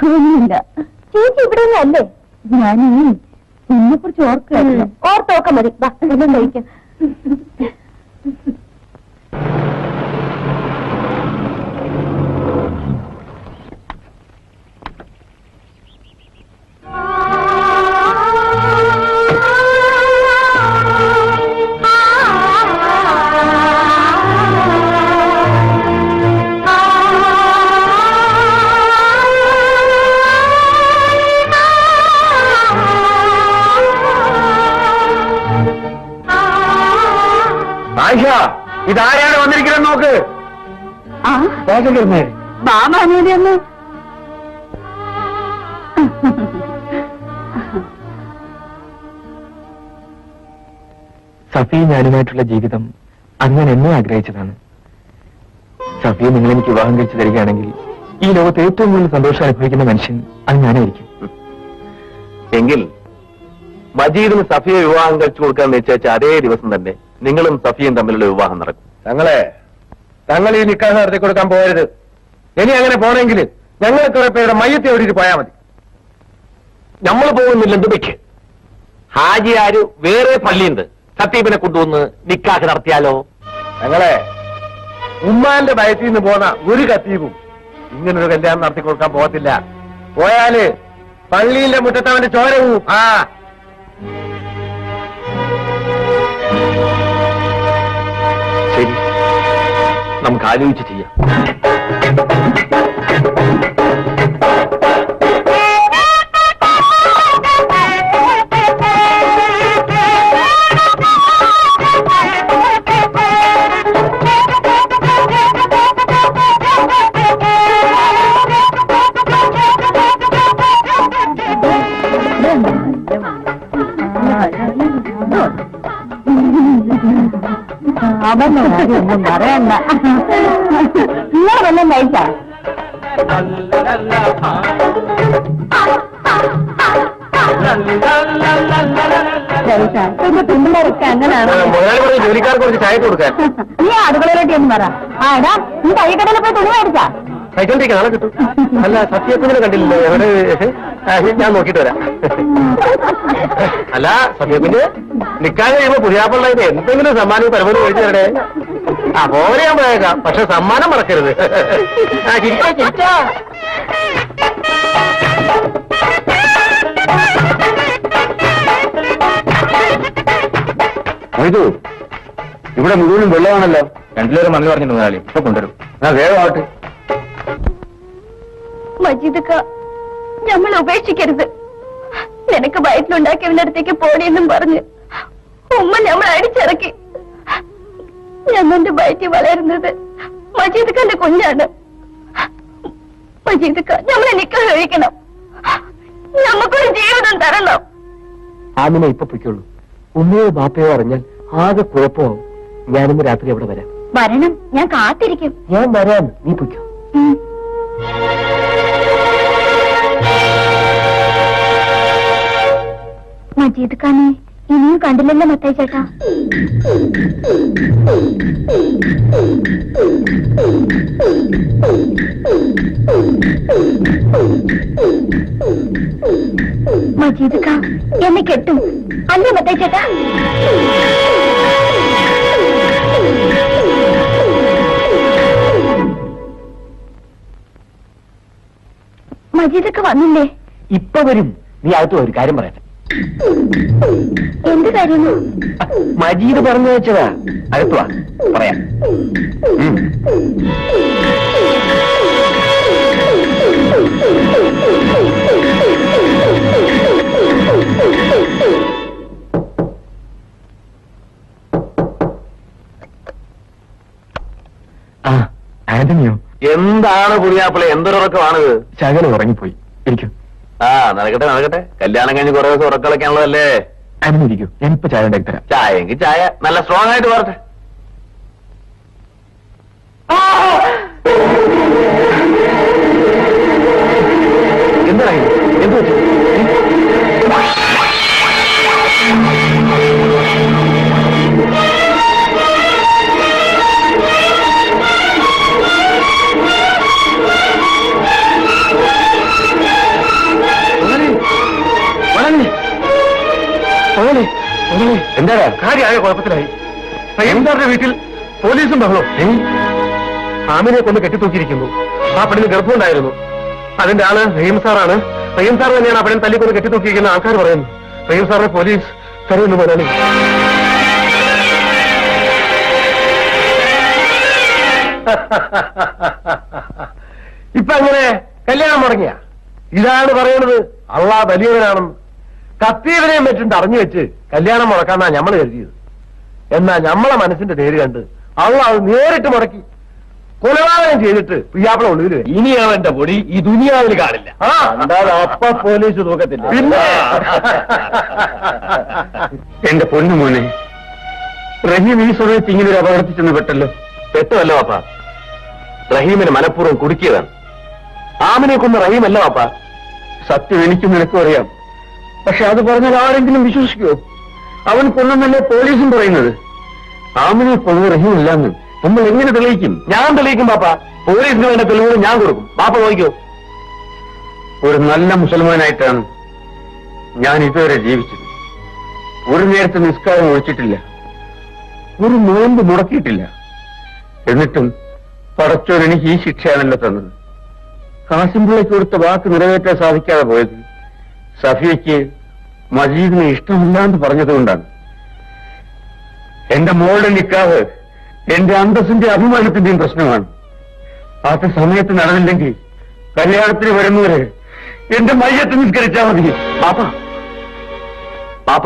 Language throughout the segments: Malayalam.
ഒന്നുമില്ല. ചേച്ചി ഇവിടെ ഒന്നല്ലേ? ഞാൻ നിന്നെ കുറിച്ച് ഓർക്കുകയായിരുന്നു. ഓർത്തോക്ക മതി. എല്ലാം കഴിക്കാം. ഇതാരാണ് വന്നിരിക്കുന്നത് നോക്ക്. ബാബാനൂരിയൊന്ന് സഫി ഞാനുമായിട്ടുള്ള ജീവിതം അങ്ങനെ എന്നെ ആഗ്രഹിച്ചതാണ്. സഫിയെ നിങ്ങൾ എനിക്ക് വിവാഹം കഴിച്ചു തരികയാണെങ്കിൽ ഈ ലോകത്ത് ഏറ്റവും കൂടുതൽ സന്തോഷം അനുഭവിക്കുന്ന മനുഷ്യൻ അത് ഞാനായിരിക്കും. എങ്കിൽ മജീദിന് സഫിയെ വിവാഹം കഴിച്ചു കൊടുക്കാൻ നിശ്ചയിച്ച അതേ ദിവസം തന്നെ നിങ്ങളും സഫിയും തമ്മിലുള്ള വിവാഹം നടക്കും. തങ്ങൾ ഈ നിക്കാഹ് നടത്തി കൊടുക്കാൻ പോകരുത്. ഇനി അങ്ങനെ പോണെങ്കിൽ ഞങ്ങൾ കുറെ പേരുടെ മയ്യത്തെ ഓടിയിട്ട് പോയാൽ മതി. നമ്മൾ പോകുന്നില്ല. എന്തുബയ്ക്ക് ഹാജിയാര് വേറെ പള്ളിയുണ്ട്. സത്തീബിനെ കൊണ്ടുവന്ന് നിക്കാഹ് നടത്തിയാലോ? ഉമ്മാന്റെ വയറ്റിൽ നിന്ന് പോന്ന ഒരു കത്തീബും ഇങ്ങനൊരു കല്യാണം നടത്തി കൊടുക്കാൻ പോകത്തില്ല. പോയാല് പള്ളിയിലെ മുറ്റത്തവന്റെ ചോര പോവും. ശരി, നമുക്ക് ആലോചിച്ച് ചെയ്യാം. അവന്റെ കാര്യമൊന്നും പറയണ്ട. നിങ്ങൾ വല്ലതും കഴിച്ചാ? പിള്ളേരൊക്കെ അങ്ങനെയാണ്. ജോലിക്കാർക്ക് കുറച്ച് ചായ കൊടുക്കാൻ. നീ അടുക്കളയിലോട്ട് എന്ന് പറ. എടാ, നീ കൈക്കടയിൽ പോയി തുണി മേടിച്ചാ? കഴിച്ചോണ്ടിരിക്കുക, നാളെ കിട്ടും. അല്ല, സത്യത്തിനെ കണ്ടില്ലല്ലോ. എവിടെ? ഞാൻ നോക്കിട്ട് വരാം. അല്ല, സത്യത്തിന് നിക്കാൻ കഴിയുമ്പോ പുതിയാപ്പുള്ളതിന് എന്തെങ്കിലും സമ്മാനം പരമോട് മേടിച്ചു തരടേ. പോരെ ഞാൻ പോയേക്കാം, പക്ഷെ സമ്മാനം മറക്കരുത്. ചിരിച്ചാ ചിരിച്ചാ. ഇവിടെ മുഴുവനും വെള്ളമാണല്ലോ. രണ്ടിലേറെ മണൽ പറഞ്ഞു മുതലാളി. ഇപ്പൊ കൊണ്ടുവരും. വേഗമാവട്ടെ. മജീദക്ക, നമ്മൾ ഉപേക്ഷിക്കരുത്. നിനക്ക് വയറ്റിലുണ്ടാക്കിയവന്റെ അടുത്തേക്ക് പോണെന്നും പറഞ്ഞ് ഉമ്മ നമ്മൾ അടിച്ചിറക്കി. ഞമ്മന്റെ വയറ്റി വളരുന്നത് മജീദക്കന്റെ കുഞ്ഞാണ്. മജീദക്ക, നമ്മളെ നിക്കാഹ് കഴിക്കണം. നമുക്കൊരു ജീവിതം തരണം. ആമിനെ ഇപ്പൊ പൊയ്ക്കുള്ളൂ. ഉമ്മയോ ബാപ്പയോ അറിഞ്ഞാൽ ആകെ കുഴപ്പമാവും. ഞാനിന്ന് രാത്രി അവിടെ വരാം. വരണം, ഞാൻ കാത്തിരിക്കും. ഞാൻ വരാം, നീ പൊയ്ക്കോ. മജീദ് ഖാനെ ഇനിയും കണ്ടില്ലല്ലോ മത്തായി ചേട്ടാ. മജീദ് ഖാൻ എന്നെ കെട്ടും അല്ലേ മത്തായി ചേട്ടാ? മജീദൊക്കെ വന്നില്ലേ? ഇപ്പൊ വരും. നീ അകത്ത് ഒരു കാര്യം പറയട്ടെ. എന്ത് കാര്യം? മജീദ് പറഞ്ഞു വെച്ചതാ. അകത്ത് വാ, പറയാം. ആന്റണിയോ? എന്താണ് പുതിയാപ്പിളെ, എന്തൊരുറക്കമാണിത്? ശകലം ഉറങ്ങിപ്പോയി. ഇരിക്കും. നടക്കട്ടെ നടക്കട്ടെ. കല്യാണം കഴിഞ്ഞ് കുറെ ദിവസം ഉറക്കളയ്ക്കാനുള്ളതല്ലേ. ആന്റണി ഇരിക്കൂ, ഞാനിപ്പോ ചായ ഉണ്ടാക്കി തരാം. ചായ എങ്കിൽ ചായ നല്ല സ്ട്രോങ് ആയിട്ട് വരട്ടെ. എന്താണ് എന്ത് വെച്ചു? എന്താ കാര്യമായ കുഴപ്പത്തിലായി. റഹീംസാറിന്റെ വീട്ടിൽ പോലീസും ബഹളവും. ആമിനെ കൊണ്ട് കെട്ടിത്തൂക്കിയിരിക്കുന്നു. ആ പെണ്ണിന് ഗർഭമുണ്ടായിരുന്നു. അതിന്റെ ആള് റഹീംസാറാണ്. റഹീംസാർ തന്നെയാണ് ആ പെണ്ണിനെ തല്ലിക്കൊണ്ട് കെട്ടിത്തൂക്കിയിരിക്കുന്ന ആൾക്കാർ പറയുന്നു. റഹീംസാറിനെ പോലീസ് കരുതുന്നു മുതലാളി. ഇപ്പൊ അങ്ങനെ കല്യാണം മുടങ്ങിയ ഇതാണ് പറയുന്നത് അള്ളാ വലിയവനാണെന്ന്. കത്തിയവനെയും പറ്റും അറിഞ്ഞു വെച്ച് കല്യാണം മുടക്കാന്നാ ഞമ്മൾ കരുതിയത്. എന്നാ ഞമ്മളെ മനസ്സിന്റെ നേര് കണ്ട് അള്ളാ അത് നേരിട്ട് മുടക്കി. കൊലപാതകം ചെയ്തിട്ട് പിയാപ്പിള ഒളിവിൽ ഇനി അവന്റെ പൊടി ഈ ദുനിയാവിൽ കാണില്ല. അപ്പ പോലീസ് തൂക്കത്തില്ല. പിന്നെ എന്റെ പൊന്നുമോനെ, റഹീം ഈ സമയത്ത് ഇങ്ങനെ ഒരു അപകടത്തിൽ ചെന്ന് പെട്ടല്ലോ. പെട്ടുമല്ലോ അപ്പ. റഹീമിനെ മനഃപൂർവ്വം കുടുക്കിയതാണ്. ആമിനെ കൊന്ന റഹീമല്ല അപ്പ. സത്യം എനിക്കും നിനക്കും അറിയാം. പക്ഷെ അത് പറഞ്ഞാൽ ആരെങ്കിലും വിശ്വസിക്കുമോ? അവൻ കൊന്നെന്നല്ലേ പോലീസും പറയുന്നത്. ആമിനെ കൊന്ന റഹീം ഇല്ലാന്ന് നമ്മൾ എങ്ങനെ തെളിയിക്കും? ഞാൻ തെളിയിക്കും പാപ്പ. പോലീസിന് വേണ്ട തെളിവുകൾ ഞാൻ കൊടുക്കും. പാപ്പ നോക്കിയോ. ഒരു നല്ല മുസൽമാനായിട്ടാണ് ഞാൻ ഇതുവരെ ജീവിച്ചത്. ഒരു നേരത്തെ നിസ്കാരം ഒഴിച്ചിട്ടില്ല, ഒരു നോമ്പ് മുടക്കിയിട്ടില്ല. എന്നിട്ടും പടച്ചോൻ എനിക്ക് ഈ ശിക്ഷയാണല്ലോ തന്നത്. കാസിംപിള്ളയ്ക്ക് കൊടുത്ത വാക്ക് നിറവേറ്റാൻ സാധിക്കാതെ പോയത് സഫിയയ്ക്ക് മജീദിനെ ഇഷ്ടമില്ലാന്ന് പറഞ്ഞതുകൊണ്ടാണ്. എന്റെ മോളുടെ നിക്കാഹ് എന്റെ അന്തസ്സിന്റെ അഭിമാനത്തിന്റെയും പ്രശ്നമാണ്. അത് സമയത്ത് നടന്നില്ലെങ്കിൽ കല്യാണത്തിന് വരുന്നവരെ എന്റെ മയ്യത്ത് നിസ്കരിച്ചാൽ മതി. പാപ്പ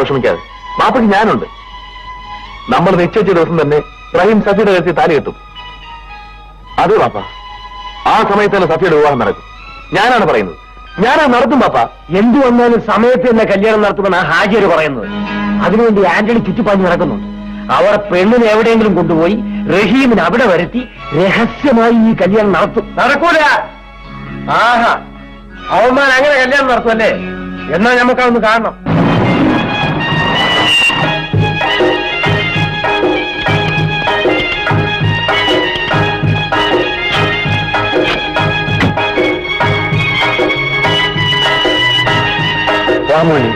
വിഷമിക്കാതെ. പാപ്പയ്ക്ക് ഞാനുണ്ട്. നമ്മൾ നിശ്ചയിച്ച ദിവസം തന്നെ റഹീം സഫിയുടെ കരുത്തി താലി കെട്ടും. അത് പാപ്പ ആ സമയത്ത് തന്നെ സഫിയുടെ വിവാഹം നടക്കും. ഞാനാണ് പറയുന്നത്. ഞാനത് നടത്തും പാപ്പ. എന്തു വന്നാലും സമയത്ത് തന്നെ കല്യാണം നടത്തുമെന്ന് ആ ഹാജിയര് പറയുന്നത്. അതിനുവേണ്ടി ആന്റണി ചുറ്റിപ്പാഞ്ഞ് നടക്കുന്നുണ്ട്. അവർ പെണ്ണിനെ എവിടെയെങ്കിലും കൊണ്ടുപോയി റഹീമിന് അവിടെ വരുത്തി രഹസ്യമായി ഈ കല്യാണം നടത്തും. നടക്കൂല. ആഹാ, അവന്മാർ അങ്ങനെ കല്യാണം നടത്തുമല്ലേ? എന്നാ നമുക്കതൊന്ന് കാണണം. രാമോനെ,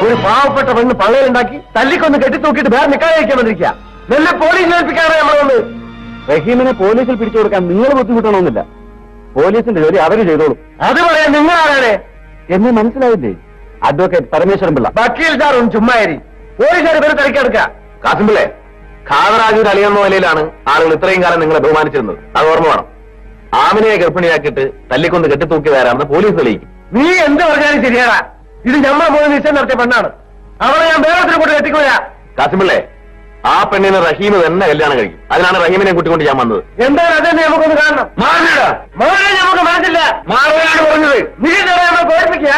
ഒരു പാവപ്പെട്ട പെണ്ണ് പള്ളയിലുണ്ടാക്കി തല്ലിക്കൊന്ന് കെട്ടിത്തൂക്കിയിട്ട് വേറെ നിൽക്കാൻ കഴിക്കാൻ വന്നിരിക്കുക. നല്ല പോലീസിനെ ഏൽപ്പിക്കാനാണ് നമ്മൾ വന്ന്. റഹീമിനെ പോലീസിൽ പിടിച്ചു കൊടുക്കാൻ നിങ്ങൾ ബുദ്ധിമുട്ടണമെന്നില്ല. പോലീസിന്റെ ജോലി അവര് ചെയ്തോളും. അത് പറയാൻ നിങ്ങളാരാണ്? എന്നെ മനസ്സിലായില്ലേ? അഡ്വക്കേറ്റ് പരമേശ്വരൻ പിള്ള. വക്കീൽ സാർ ഒന്ന് ചുമ്മാരി. പോലീസുകാർ പേര് തിരക്കെടുക്കുക. കാസിംപിള്ളേ, ഖാദറാജൂർ അലിയെന്ന നിലയിലാണ് ആളുകൾ ഇത്രയും കാലം നിങ്ങളെ ബഹുമാനിച്ചിരുന്നത്. അത് ഓർമ്മ വേണം. ആമിനെ ഗർഭിണിയാക്കിയിട്ട് തല്ലിക്കൊന്ന് കെട്ടിത്തൂക്കിയതാരാണെന്ന് പോലീസ് തെളിയിക്കും. നീ എന്ത് പറഞ്ഞാലും ശരിയാടാ. ഇത് ഞമ്മളെ മോനെ നിശ്ചയം നടത്തിയ പെണ്ണാണ്. അവളെ ഞാൻ വേറൊരു കൂട്ടി കെട്ടിക്കൂല. കാസിംപിള്ളേ, ആ പെണ്ണിനെ റഹീം തന്നെ കല്യാണം കഴിക്കും. അതിനാണ് റഹീമിനെ കൂട്ടിക്കൊണ്ട് ഞാൻ വന്നത്. എന്താണ് അതെന്നെ നമുക്കൊന്ന് കാണണം. മാറില്ല. മാറാൻ നമുക്ക് മനസ്സില്ല. മാറുകയാണ് പറഞ്ഞത്. നീ നമ്മളെ പേടിപ്പിക്കുക.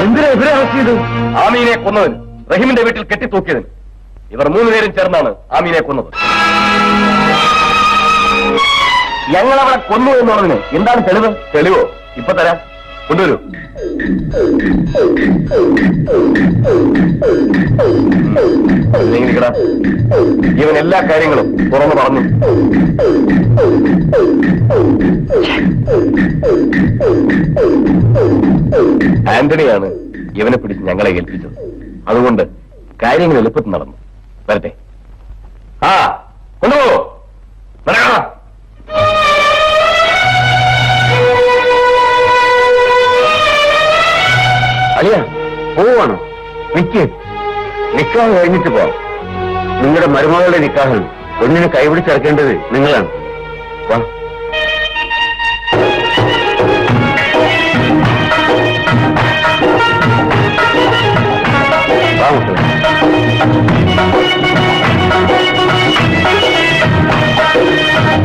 എന്തിനാ ഇവരെ അറസ്റ്റ് ചെയ്തു? ആമീനെ കൊന്നതിന്, റഹീമിന്റെ വീട്ടിൽ കെട്ടിത്തൂക്കിയതിന്. ഇവർ 3 പേരും ചേർന്നാണ് ആമീനെ കൊന്നത്. ഞങ്ങളവളെ കൊന്നു എന്നുള്ളതിന് എന്താണ് തെളിവ്? തെളിവോ? ഇപ്പൊ തരാം, കൊണ്ടുവരൂ. നിൽക്കടാ. ഇവൻ എല്ലാ കാര്യങ്ങളും തുറന്നു പറഞ്ഞു. ആന്റണിയാണ് ഇവനെ പിടിച്ച് ഞങ്ങളെ ഏൽപ്പിച്ചത്. അതുകൊണ്ട് കാര്യങ്ങൾ എളുപ്പത്തിൽ നടന്നു. വരട്ടെ. ആ, കൊണ്ടുപോ. നടക്കണം. അളിയ പോവാണോ? നിക്കാഹ് കഴിഞ്ഞിട്ട് പോവാം. നിങ്ങളുടെ മരുമകളുടെ നിക്കാഹിൽ ഒന്നിനെ കൈപിടിച്ചിറക്കേണ്ടത് നിങ്ങളാണ്. വാ. വാ മക്കളെ.